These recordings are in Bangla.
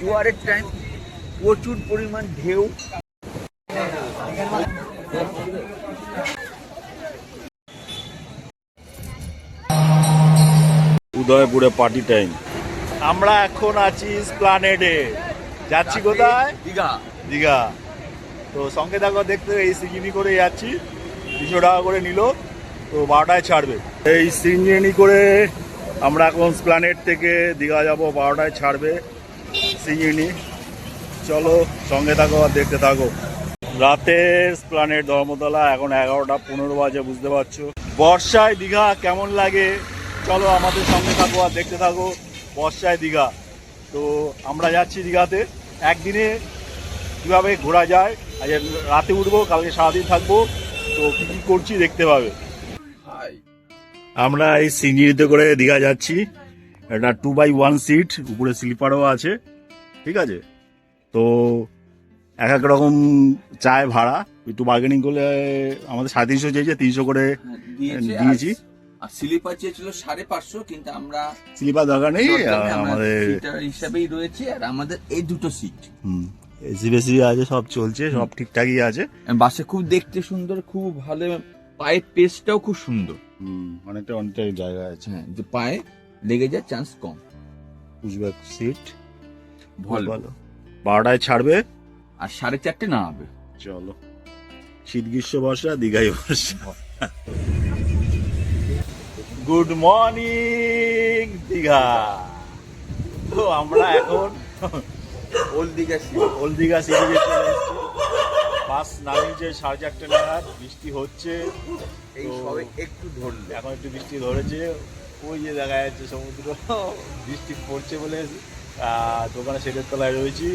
জোয়ারের টাইম, প্রচুর পরিমাণ ঢেউ। উদয়পুরে পার্টি টাইম। আমরা এখন আছি এসপ্ল্যানেডে। যাচ্ছি কোথায়? দীঘা। দীঘা। তো সঙ্গে থাকো, দেখতে এই সিঞ্জিনি করে যাচ্ছি। 200 টাকা করে নিল, তো 12টায় ছাড়বে। এই সিঞ্জিনি করে আমরা এখন এসপ্ল্যানেড থেকে দীঘা যাব, 12টায় ছাড়বে সিঞ্জিনি। চলো সঙ্গে থাকো আর দেখতে থাকো। রাতের এসপ্ল্যানেড ধর্মতলা, এখন 11টা 15 বাজে, বুঝতে পারছো। বর্ষায় দীঘা কেমন লাগে চলো আমাদের সঙ্গে থাকো আর দেখতে থাকো। বর্ষায় দীঘা, তো আমরা যাচ্ছি দীঘাতে। একদিনে কীভাবে ঘোরা যায়, আজ রাতে উঠবো, কালকে সারাদিন থাকবো, তো কী কী করছি দেখতে পাবে। আমরা এই সিঞ্জিনিতে করে দীঘা যাচ্ছি। এটা 2x1 সিট, উপরে স্লিপারও আছে, ঠিক আছে। তো এক এক রকম চায় ভাড়া, একটু বার্গেনিং করলে আমাদের 350 চেয়েছে, 300 করে দিয়েছি। আর স্লিপার চেয়েছিল 550, কিন্তু আমরা স্লিপার দরকার নেই, আমাদের হিসাবেই রয়েছে। আর আমাদের এই দুটো সিট এসি বেসি আছে, সব চলছে, সব ঠিকঠাকই আছে। বাসে খুব দেখতে সুন্দর, খুব ভালো, পায়ের পেসটাও খুব সুন্দর। অনেকটা জায়গা আছে, হ্যাঁ, যে পায়ে লেগে যায় চান্স কম। পুশব্যাক সিট ভালো। 12টায় ছাড়বে আর 4:30 নামাবে। চলো, শীত গ্রীষ্ম বর্ষা, দীঘায় বর্ষা। Good morning Digha. তো আমরা এখন ওল্ড দীঘা সিটি চলে এসেছি। বাস নামিয়েছে 4:30 নাগাদ, বৃষ্টি হচ্ছে, এই সবে একটু ধরলো, এখন একটু বৃষ্টি ধরেছে। ওই যে দেখা যাচ্ছে সমুদ্র, বৃষ্টি পড়ছে বলে দোকানে শেডের তলায় রয়েছি।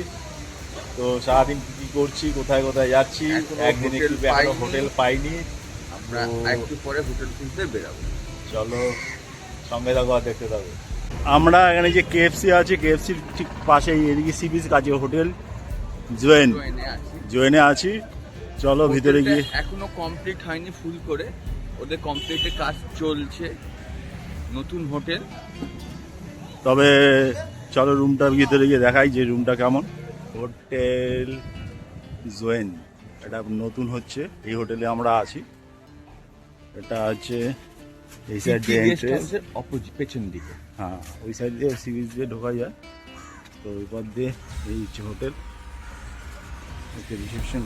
তো সারাদিন কি কি করছি, কোথায় কোথায় যাচ্ছি, একদিন একটু হোটেল পাইনি, আমরা একটু পরে হোটেল খুঁজতে বেরাবো। চলো সঙ্গে থাকো আর দেখতে থাকো। আমরা এখানে যে কেএফসি আছে, কেএফসির ঠিক পাশেই এদিকে সি বিচ কাছে হোটেল জয়েনে আছি। চলো ভিতরে গিয়ে, এখনো কমপ্লিট হয়নি ফুল করে, ওদের কমপ্লিটের কাজ চলছে, নতুন হোটেল। তবে চলো রুমটার ভিতরে গিয়ে দেখাই যে রুমটা কেমন। হোটেল জোয়েন, এটা নতুন হচ্ছে, এই হোটেলে আমরা আছি। এটা হচ্ছে এই সাইড দিয়ে এন্ট্রেন্স, অপোজিট পেছন দিকে। হ্যাঁ, ওই সাইড দিয়ে সি বিচ দিয়ে ঢোকা যায়। তো ওই পথ দিয়ে এই হচ্ছে হোটেল, রিসেপশন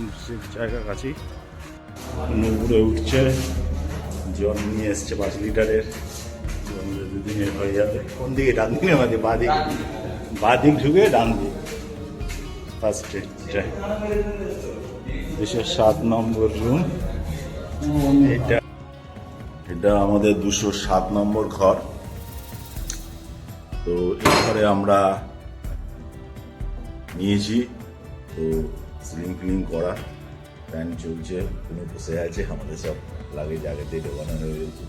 জায়গা কাছেই। উপরে উঠছে, জল নিয়ে এসছে 5 লিটারের, 2 দিনের হয়ে যাবে। কোন দিকে? ডান দিকে, আমাদের বাদিক ঢুকে ডান দিকে ফার্স্টে। দেশের 7 নম্বর রুম এটা। এটা আমাদের 207 নম্বর ঘর। তো এই ঘরে আমরা নিয়েছি। তো সিলিং ফিলিং করা, ফ্যান চলছে, কোনো বসে আছে, আমাদের সব লাগেজ আগে থেকে ঢোকানো হয়ে গেছে।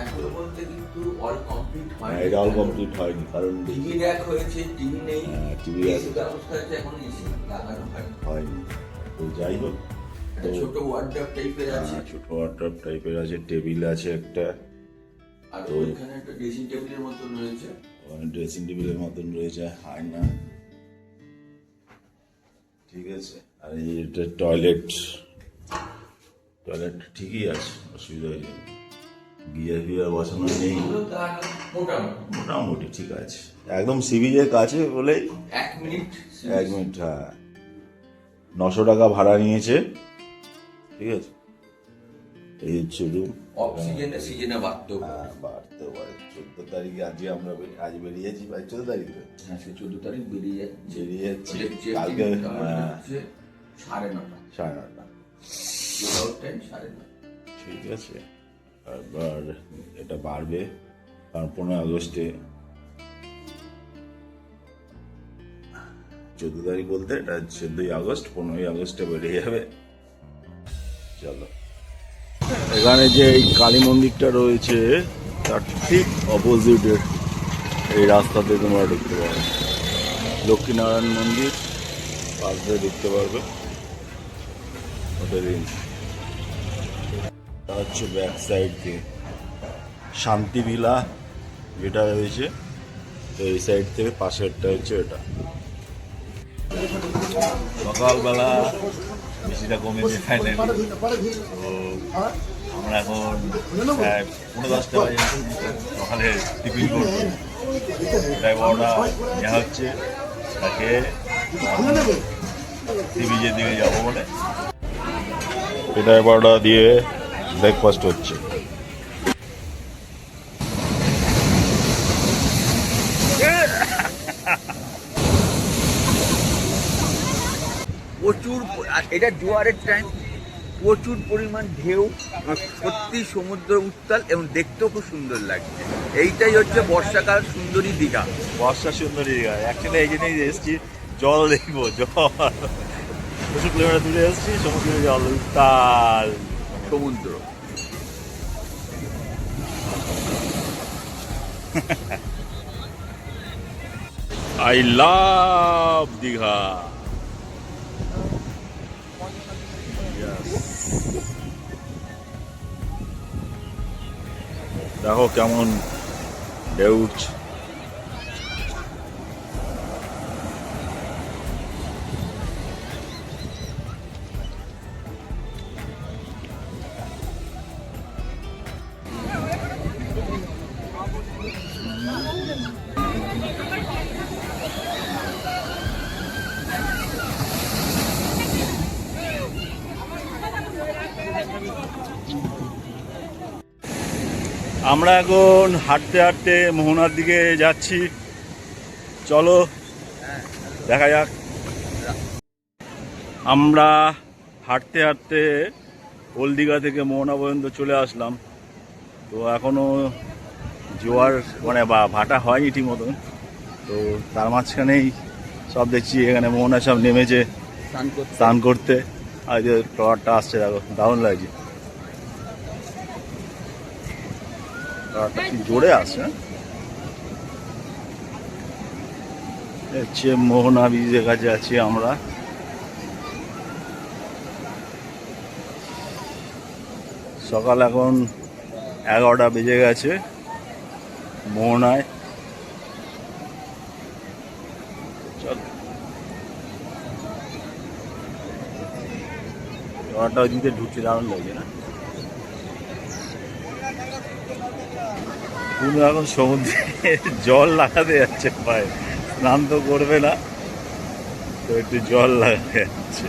এখনো বলতে কিন্তু অল কমপ্লিট হয়নি। এটা অল কমপ্লিট হয়নি, কারণ টিভি র্যাক হয়েছে, টিভি নেই। টিভি ব্যবস্থা আছে, এখন এসি লাগানো হয়নি। তো যাই হোক, ছোট ওয়ার্ডরোব টাইপের আছে, ছোট ওয়ার্ডরোব টাইপের আছে, টেবিল আছে একটা, আর ওইখানে একটা ড্রেসিং টেবিলের মতন রয়েছে, ড্রেসিং টেবিলের মতন রয়েছে, আয়না, ঠিক আছে। আর এটা টয়লেট ঠিকই আছে, অসুবিধা হয়েছে। গিয়ার বসানো নেই, মোটামুটি ঠিক আছে, একদম সি বিচের কাছে বলে 1 মিনিট। হ্যাঁ, 900 টাকা ভাড়া নিয়েছে, ঠিক আছে। এই হচ্ছে রুম। সিজনে বাড়তেও পারে। 14 তারিখে আজ বেরিয়েছি, 14 তারিখ, হ্যাঁ, 14 তারিখ বেরিয়ে যাচ্ছি। কালকে 9:30 ঠিক আছে। এবার এটা বাড়বে, কারণ 15 আগস্টে, 14 তারিখ বলতে এটা 14ই আগস্ট, 15ই আগস্টে বেরিয়ে যাবে। চলো, এখানে যে এই কালী মন্দিরটা রয়েছে তার ঠিক অপোজিটের এই রাস্তাতে তোমরা দেখতে পাবে লক্ষ্মীনারায়ণ মন্দির, পাশ দিয়ে দেখতে পারবে হোটেল। তা হচ্ছে ব্যাক সাইড দিয়ে শান্তি ভিলা যেটা রয়েছে, তো এই সাইড থেকে পাশেরটা হচ্ছে এটা। সকালবেলা বৃষ্টিটা কমেছে ফাইনালি। তো আমরা এখন 10:30 বাজে সকালে টিফিন করবো। প্রায় 12টা নেওয়া হচ্ছে, তাকে সি বিচের দিকে যাবো বলে। এটা 12টা দিয়ে ব্রেকফাস্ট হচ্ছে। প্রচুর, এটা জোয়ারের টাইম, প্রচুর পরিমাণ ঢেউ, সত্যি সমুদ্র উত্তাল এবং দেখতেও খুব সুন্দর লাগছে। এইটাই হচ্ছে বর্ষাকাল সুন্দরী দীঘা। বর্ষা সুন্দরী দীঘা অ্যাকচুয়ালি এই জন্যই এসেছি, জল দেখবো, জল। 200 কিলোমিটার দূরে এসেছি, সমুদ্রের জল উত্তাল সমুদ্র। I love Digha. দেখো কেমন ঢেউ উঠছে। আমরা এখন হাঁটতে হাঁটতে মোহনার দিকে যাচ্ছি, চলো দেখা যাক। আমরা হাঁটতে হাঁটতে ওল্ড দীঘা থেকে মোহনা পর্যন্ত চলে আসলাম। তো এখনও জোয়ার মানে বা ভাটা হয়নি ঠিক মতন। তো তার মাঝখানেই সব দেখছি এখানে মোহনা সব নেমেছে স্নান করতে। আর যে ট্রলারটা আসছে দেখো, দারুণ লাগছে। কি জোরে আসে। হচ্ছে মোহনা ব্রিজের কাছে আছি আমরা। সকাল এখন 11টা বেজে গেছে মোহনায়। চল ট্রলারটা ওই দিকে ঢুকছে, দারুণ লাগছে না? তুমি এখন সমুদ্রে জল লাগাতে যাচ্ছে পায়ে, স্নান তো করবে না, তো একটু জল লাগাতে যাচ্ছে।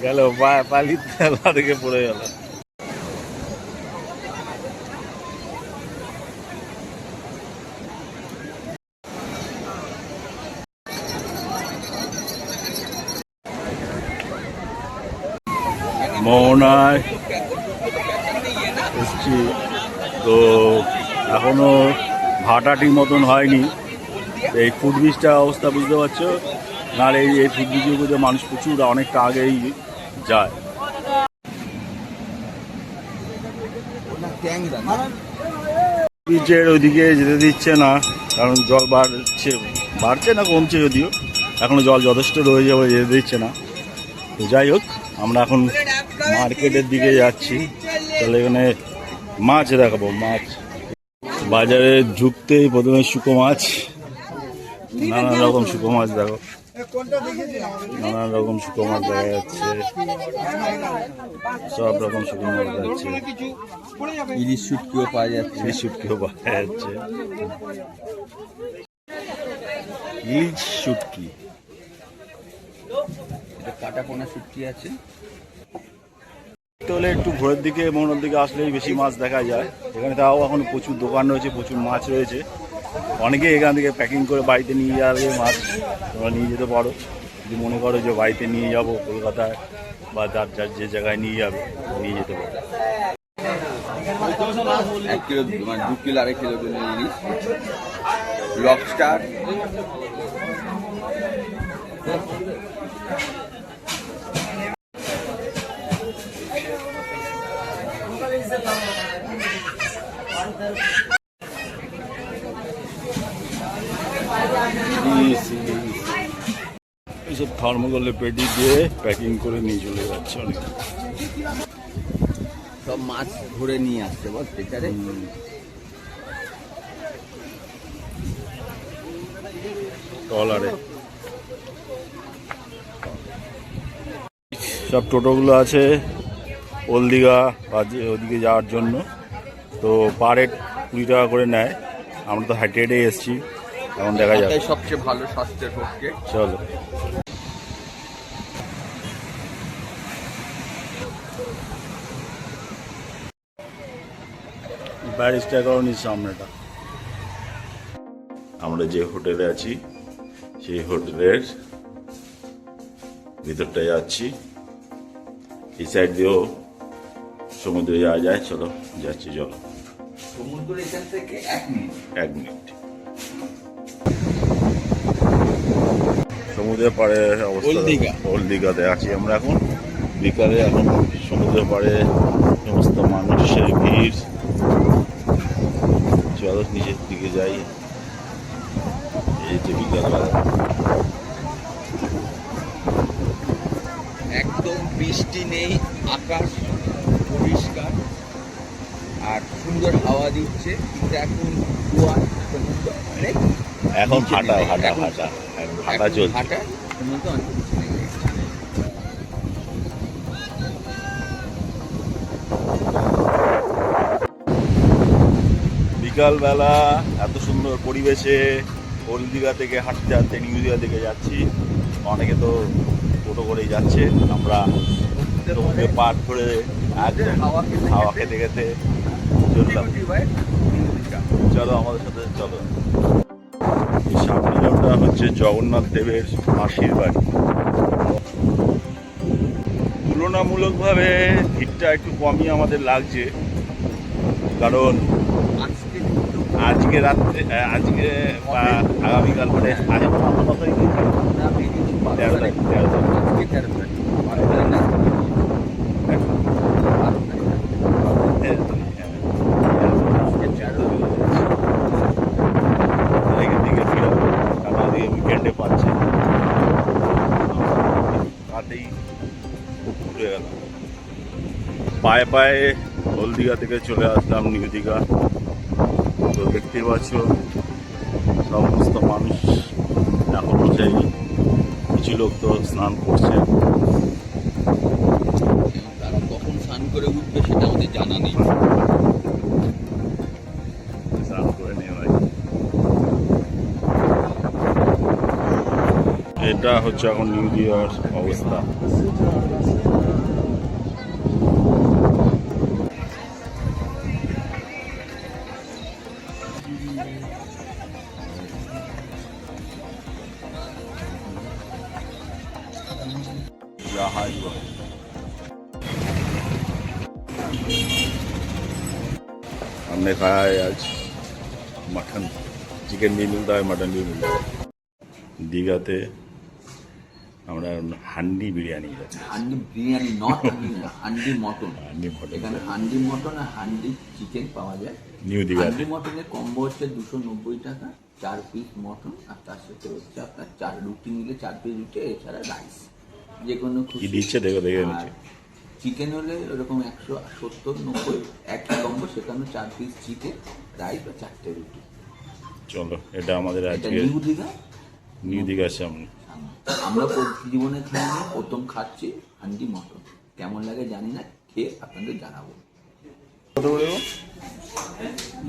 গেল পালি তেলা থেকে পড়ে গেল। মোহনায় এসছি, তো এখনো ভাটাটির মতন হয়নি। এই ফুট ব্রিজটার অবস্থা বুঝতে পারছো, নাহলে এই ফুট ব্রিজের উপরে মানুষ প্রচুর অনেকটা আগেই যায়। ব্রিজের ওইদিকে যেতে দিচ্ছে না, কারণ জল বাড়ছে না কমছে, যদিও এখনো জল যথেষ্ট রয়ে যাবে, যেতে দিচ্ছে না। তো যাই হোক, আমরা এখন মার্কেটের দিকে যাচ্ছি। তাহলে এখানে মাছ দেখাবো, মাছ বাজারে ঢুকতেই প্রথমে শুকো মাছ, নানান রকম শুকো মাছ দেখো, নানান রকম শুকো মাছ দেখা যাচ্ছে, সব রকম শুকো মাছ যাচ্ছে। ইলিশ শুটকিও পাওয়া যাচ্ছে, ইলিশ শুটকিও পাওয়া যাচ্ছে। ইলিশ শুটকি, এটা কাটা পোনা শুটকি আছে। হলে একটু ভোরের দিকে মোহনার দিকে আসলেই বেশি মাছ দেখা যায়। এখানে তাও এখন প্রচুর দোকান রয়েছে, প্রচুর মাছ রয়েছে। অনেকে এখান থেকে প্যাকিং করে বাড়িতে নিয়ে যাবে মাছ, তোমরা নিয়ে যেতে পারো যদি মনে করো যে বাড়িতে নিয়ে যাব কলকাতায়, বা যার যার যে জায়গায় নিয়ে যাবে নিয়ে যেতে পারো। 1 কিলো মানে 2 কিলো 2.5 কিলো করে ইলিশ, লবস্টার, এইসব থার্মোকলে পেটি দিয়ে প্যাকিং করে নিয়ে চলে যাচ্ছে অনেক। সব মাছ ধরে নিয়ে আসছে বল ট্রেকারে। ট্রলারে সব টোটোগুলো আছে ওল দীঘা ওদিকে যাওয়ার জন্য। তো পার হেড 20 টাকা করে নেয়। আমরা তো হেঁটে হেঁটে এসেছি, এখন দেখা যাক। এটাই সবচেয়ে ভালো স্বাস্থ্যের পক্ষে। চলো। ব্যারিস্টার কলোনির সামনেটা। আমরা যে হোটেলে আছি সেই হোটেলের ভিতরটায় যাচ্ছি। এই সাইড দিয়েও সমুদ্রে যাওয়া যায়। চলো যাচ্ছি, চলো। সমুদ্র এখান থেকে 1 মিনিট। 1 মিনিট। সমুদ্রের পাড়ে অবস্থা, ওল দীঘাতে আছি আমরা এখন বিকালে। এখন সমুদ্রের পাড়ে সমস্ত মানুষের ভিড়। চলো নিচের দিকে যাই। এই যে বিকালবেলা একদম বৃষ্টি নেই, আকাশ পরিষ্কার আর সুন্দর হাওয়া দিচ্ছে। কিন্তু এখন সমুদ্র অনেক এখন নিচে ভাটা নেমে ভাটা এখন- ভাটা ভাটা এখন চলছে। ভাটা সমুদ্র অনেক নিচে নেমে গেছে। বিকালবেলা এত সুন্দর পরিবেশে ওল দীঘা থেকে হাঁটতে হাঁটতে নিউ দীঘা থেকে যাচ্ছি। অনেকে তো টোটো করেই যাচ্ছে, আমরা সমুদ্রে পার করে একদম হাওয়া খেতে খেতে চললাম। চলো আমাদের সাথে চলো। এই সামনে যেটা হচ্ছে জগন্নাথ দেবের মাসির বাড়ি। তুলনামূলকভাবে ভিড়টা একটু কমই আমাদের লাগছে, কারণ আজকে রাত্রে আজকে বা আগামীকাল মানে আজ কত তারিখ? 13 তারিখ। 13 তারিখ। উইকেন্ডে পাচ্ছে রাতেই ঘুরে গেল। পায়ে পায়ে হলদিঘা থেকে চলে আসলাম নিউ দীঘা। তো দেখতেই পাচ্ছ সমস্ত মানুষ এখনো সেই কিছু লোক তো স্নান করছে। তারা কখন স্নান করে উঠবে সেটা আমাদের জানা নেই। স্নান করে নেওয়া। এটা হচ্ছে এখন নিউ দীঘার অবস্থা। জাহাজ हमने खाया है आज मटन। चिकन भी मिलता है, मटन भी मिलता है। দীঘাতে আমরা হান্ডি বিরিয়ানি খাচ্ছি। Handi biryani not handi mutton. Handi mutton এখানে হান্ডি মটন আর হান্ডি চিকেন পাওয়া যায়। নিউ দীঘাতে হান্ডি মটনের কম্বো হচ্ছে 290 টাকা, 4 পিস মটন আর তার সাথে হচ্ছে আপনার 4 রুটি নিলে 4 পিস রুটি, এছাড়া রাইস যে কোনো কি খুশি। দিচ্ছে দেখে দেখে নিচ্ছে। চিকেন হলে ওরকম 170-90 একই কম্বো, সেখানে 4 পিস চিকেন, রাইস বা 4টে রুটি। চলো এটা আমাদের এটা আজকে নিউ দীঘা। নিউ দীঘার সামনে। আমরা জীবনে খাইনি, প্রথম খাচ্ছি হান্ডি মটন। কেমন লাগে জানি না, খেয়ে আপনাদের জানাবো। কত করে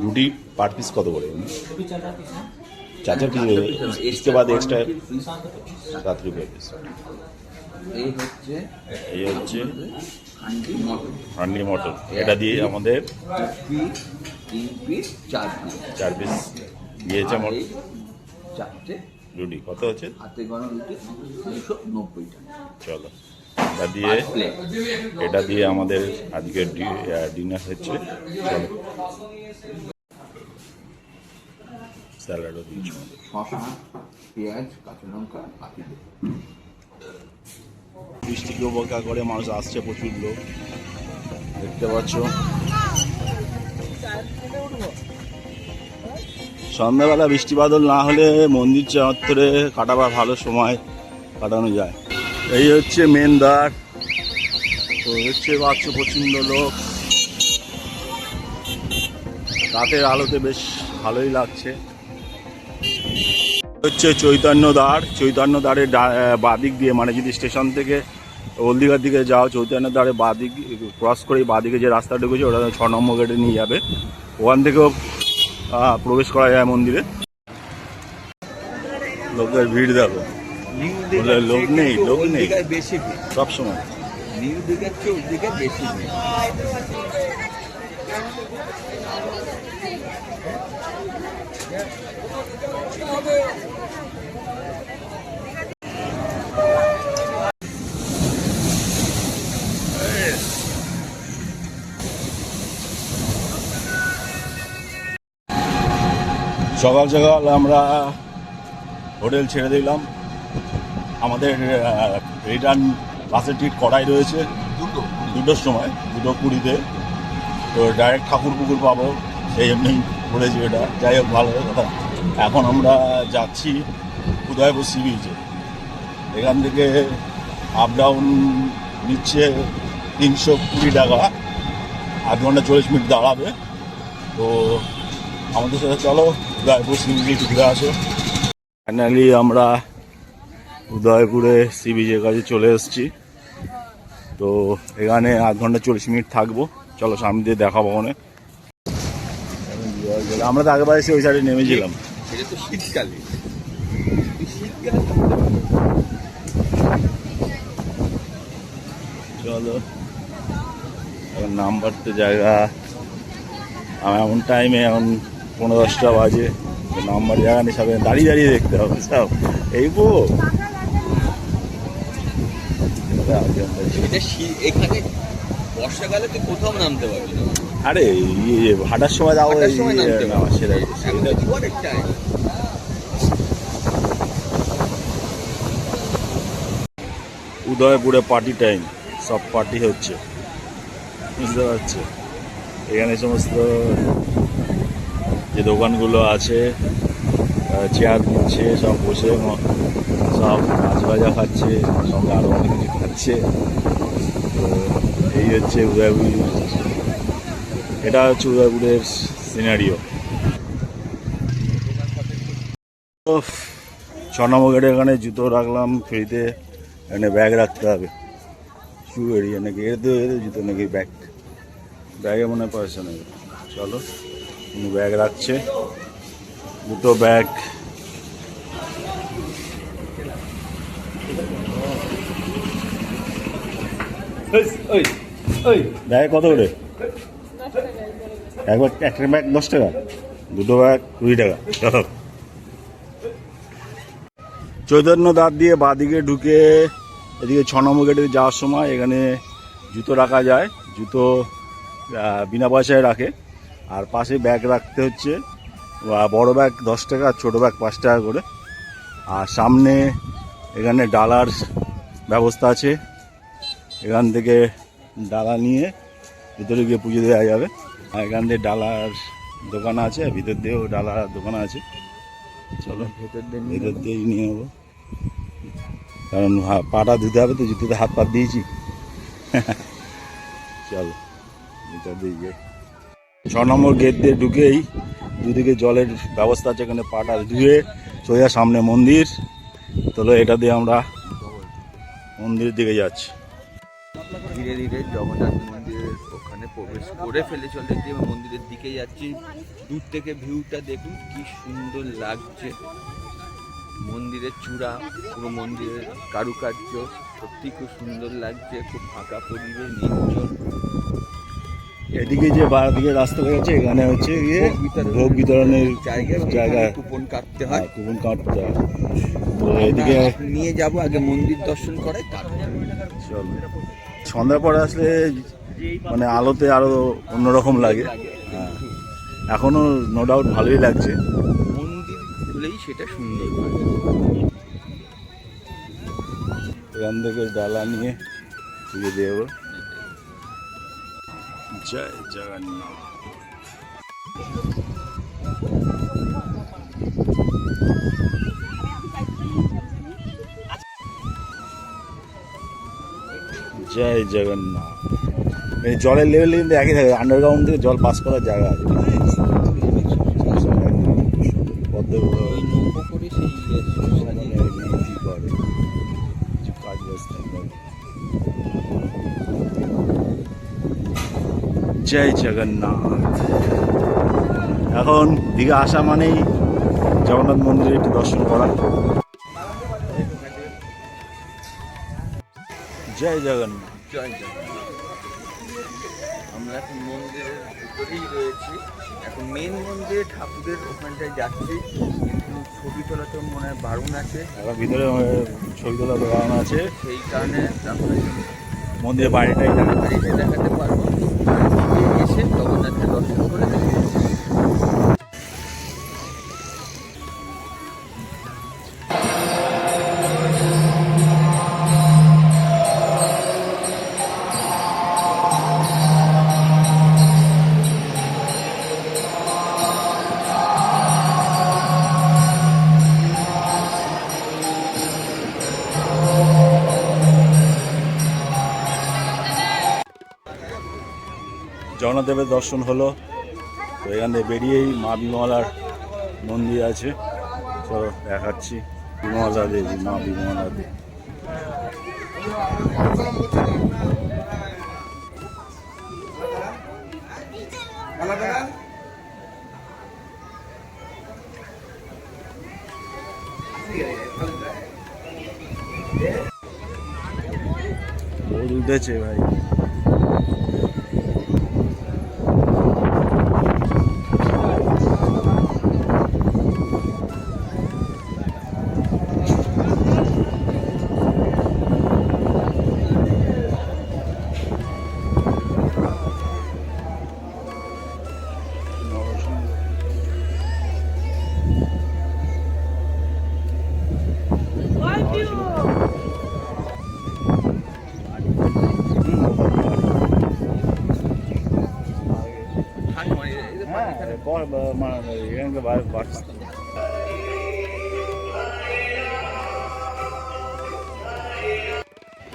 রুটি পার পিস কত করে? 4 পিস इसके बाद एक्स्ट्रा 7 रुपये পিস। এই হচ্ছে হান্ডি মটন। হান্ডি মটন এটা দিয়ে আমাদের 3 পিস 4 পিস 4 পিস দিয়েছে। আমার 4টে রুটি কত হচ্ছে? হাতে গরম রুটি 290 টাকা। চলো এটা দিয়ে আমাদের আজকের ডিনার হচ্ছে। চলো স্যালাডও দিয়েছি, শসা, পেঁয়াজ, কাঁচা লঙ্কা, বাকি বৃষ্টিকে উপেক্ষা করে মানুষ আসছে, প্রচুর লোক দেখতে পাচ্ছ। সন্ধ্যাবেলা বৃষ্টি বাদল না হলে মন্দির চত্বরে কাটাবার ভালো সময় কাটানো যায়। এই হচ্ছে মেন দ্বার। তো দেখতে পাচ্ছ প্রচণ্ড লোক, রাতের আলোতে বেশ ভালোই লাগছে। হচ্ছে চৈতন্যদ্বারের বাদিক দিয়ে, মানে যদি স্টেশন থেকে হলদিঘাট দিকে যাও, চৈতন্যদ্বারের বাদিক ক্রস করে বাদিকে যে রাস্তা ঢুকেছে ওটা 6 নম্বর গেটে নিয়ে যাবে। ওখান থেকেও প্রবেশ করা যায় মন্দিরে। লোকের ভিড় দেখো, লোক নেই বেশি ভিড় সব সময়। নিউ দিঘার চেয়ে ওই দিকে বেশি ভিড়। সকাল সকাল আমরা হোটেল ছেড়ে দিলাম। আমাদের রিটার্ন বাসের টিকিট করাই রয়েছে 2টোর সময়, 2:20-তে। তো ডাইরেক্ট ঠাকুরপুকুর পাবো, সেই জন্যই করেছি এটা। যাই হোক, ভালো কথা। এখন আমরা যাচ্ছি উদয়পুর সি বিচে। এখান থেকে আপ ডাউন নিচ্ছে 320 টাকা, 8 ঘন্টা 40 মিনিট দাঁড়াবে। তো আমাদের সাথে চলো উদয়পুর সি বিচে ঘুরে আসো। ফাইনালি আমরা উদয়পুরে সি বিচের কাছে চলে এসেছি। তো এখানে 8 ঘন্টা 40 মিনিট থাকবো। চলো সামনে দিয়ে দেখাবো। অনেক আমরা তো আগেবার এসে ওই সাইডে নেমেছিলাম। এটা তো শীতকালে, চলো এখন নামবারতে জায়গা। এমন টাইমে এখন 9:10 বাজে, নাম্বার জায়গা নেই, সব দাঁড়িয়ে দাঁড়িয়ে দেখতে হবে সব। এই এখানে বর্ষাকালে তুই কোথাও নামতে পারবি না। আরে হাঁটার সময় যাবো, উদয়পুরে পার্টি টাইম, সব পার্টি হচ্ছে, বুঝতে পারছো। এখানে সমস্ত যে দোকানগুলো আছে চেয়ার দিচ্ছে, সব বসে সব মাছ ভাজা খাচ্ছে, সঙ্গে আরও অনেক কিছু খাচ্ছে। তো এই হচ্ছে উদয়পুর, এটা হচ্ছে উদয়পুরের সিনারিও। 6 নম্বর গেটে এখানে জুতো রাখলাম ফ্রিতে। এখানে ব্যাগ রাখতে হবে, শু এড়িয়ে নাকি এতে জুতো নাকি ব্যাগে মনে হয় পয়সা নেবে। চলো ব্যাগ রাখছে, দুটো ব্যাগ। ব্যাগ কত করে? একটা ব্যাগ 10 টাকা, দুটো ব্যাগ 20 টাকা। চলো চৈতন্যদ্বার দিয়ে বাদিকে ঢুকে এদিকে 6 নম্বর গেটে যাওয়ার সময় এখানে জুতো রাখা যায়। জুতো বিনা পয়সায় রাখে। আর পাশে ব্যাগ রাখতে হচ্ছে, বড় ব্যাগ 10 টাকা, আর ছোটো ব্যাগ 5 টাকা করে। আর সামনে এখানে ডালার ব্যবস্থা আছে, এখান থেকে ডালা নিয়ে ভিতরে গিয়ে পুজো দেওয়া যাবে। আর এখান থেকে ডালার দোকান আছে, ভিতর দিয়েও ডালার দোকান আছে। চলো ভেতর দিয়েই নিয়ে নেবো, কারণ পাটা ধুতে হবে তো, জুতোতে হাত পা দিয়েছি। চলো ভিতর দিয়ে যাই। 6 নম্বর গেট দিয়ে ঢুকেই দুদিকে জলের ব্যবস্থা আছে, এখানে পাটা ধুয়ে সোজা সামনে মন্দির। চলো এটা দিয়ে আমরা মন্দিরের দিকে যাচ্ছি। ধীরে ধীরে জগন্নাথ মন্দিরের ওখানে প্রবেশ করে ফেলে চলে যে মন্দিরের দিকে যাচ্ছি। দূর থেকে ভিউটা দেখুন কি সুন্দর লাগছে। মন্দিরের চূড়া, পুরো মন্দিরের কারুকার্য সত্যি খুব সুন্দর লাগছে। খুব ফাঁকা পরিবেশ, নির্জন। এদিকে যে দিকে রাস্তা গেছে, এখানে হচ্ছে গিয়ে ভোগ বিতরণের জায়গা। কুপন কাটতে হয়, কুপন কাটতে হয়। তো এদিকে নিয়ে যাব, আগে মন্দির দর্শন করে তারপর। চল সন্ধ্যার পরে আসলে মানে আলোতে আরো অন্যরকম লাগে। হ্যাঁ, এখনো নো ডাউট ভালোই লাগছে। মন্দির হলেই সেটা সুন্দর হয়। এখান থেকে ডালা নিয়ে দিয়ে দেব। জয় জগন্নাথ। জয় জগন্নাথ। এই জলের লেভেল কিন্তু একই থাকে, আন্ডারগ্রাউন্ড থেকে জল পাস করার জায়গা আছে। জয় জগন্নাথ। এখন দীঘা আসা মানেই জগন্নাথ মন্দিরে একটু দর্শন করা। জয় জগন্নাথ। জয় জগন্নাথ। আমরা এখন মন্দিরের ভিতরেই রয়েছি। এখন মেন মন্দিরে ঠাকুরের ওখানটায় যাচ্ছি, কিন্তু ছবি তোলা তো মনে হয় বারণ আছে। এখন ভিতরে ছবি তোলা দোকান আছে, সেই কারণে আমরা মন্দিরের বাইরেটাই বাড়িতে দেখাতে পারবো। এসে জগন্নাথকে দর্শন করে দেবো। জগন্নাথ দেবের দর্শন হলো। তো এখান থেকে বেরিয়েই মা বিমলার মন্দির আছে, চলো দেখাচ্ছি। বিমলা দেবী, মা বিমলা দেবী। রোদ উঠেছে ভাই।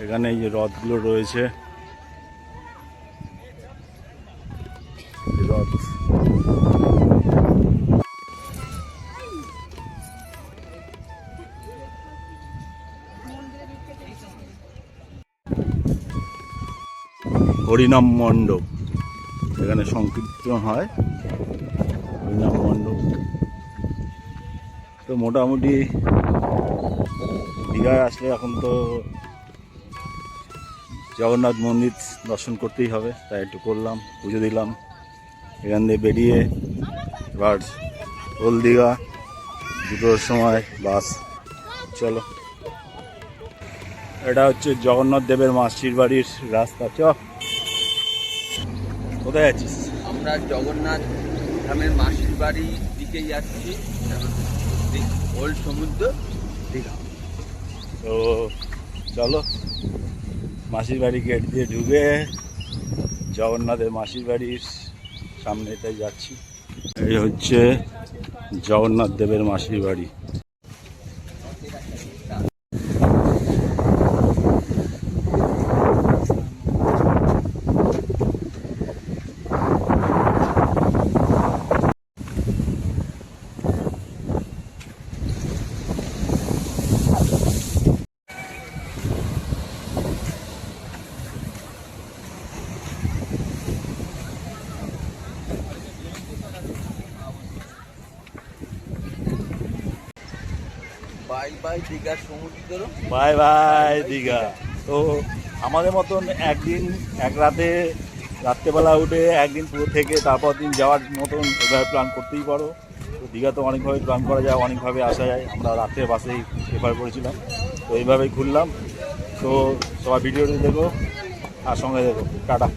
এখানে এই যে রথগুলো রয়েছে, রথ হরিনাম মণ্ডপ, এখানে সংকীর্তন হয়। হরিনাম মণ্ডপ। তো মোটামুটি দীঘায় আসলে এখন তো জগন্নাথ মন্দির দর্শন করতেই হবে, তাই একটু করলাম, পুজো দিলাম। এখান থেকে বেরিয়ে এবার ওল্ড দীঘা 2টোর সময় বাস। চলো, এটা হচ্ছে জগন্নাথ দেবের মাসির বাড়ির রাস্তা। কোথায় যাচ্ছিস? আমরা জগন্নাথ ধামের মাসির বাড়ির দিকে যাচ্ছি, ওল্ড সমুদ্র দীঘা। তো চলো, মাসির বাড়ি গেট দিয়ে ঢুকে জগন্নাথের মাসির বাড়ির সামনেটাই যাচ্ছি। এই হচ্ছে জগন্নাথ দেবের মাসির বাড়ি। বাই বাই দীঘার সমুদ্র, বাই বাই দীঘা। তো আমাদের মতন একদিন এক রাতে, রাত্রেবেলা উঠে একদিন পুরো থেকে তারপর দিন যাওয়ার মতন এভাবে প্ল্যান করতেই পারো। তো দীঘা তো অনেকভাবে প্ল্যান করা যায়, অনেকভাবে আসা যায়। আমরা রাত্রের বাসেই প্রেফার করেছিলাম, তো এইভাবেই ঘুরলাম। তো সবাই ভিডিওটি দেখো আর সঙ্গে দেখো। টাটা।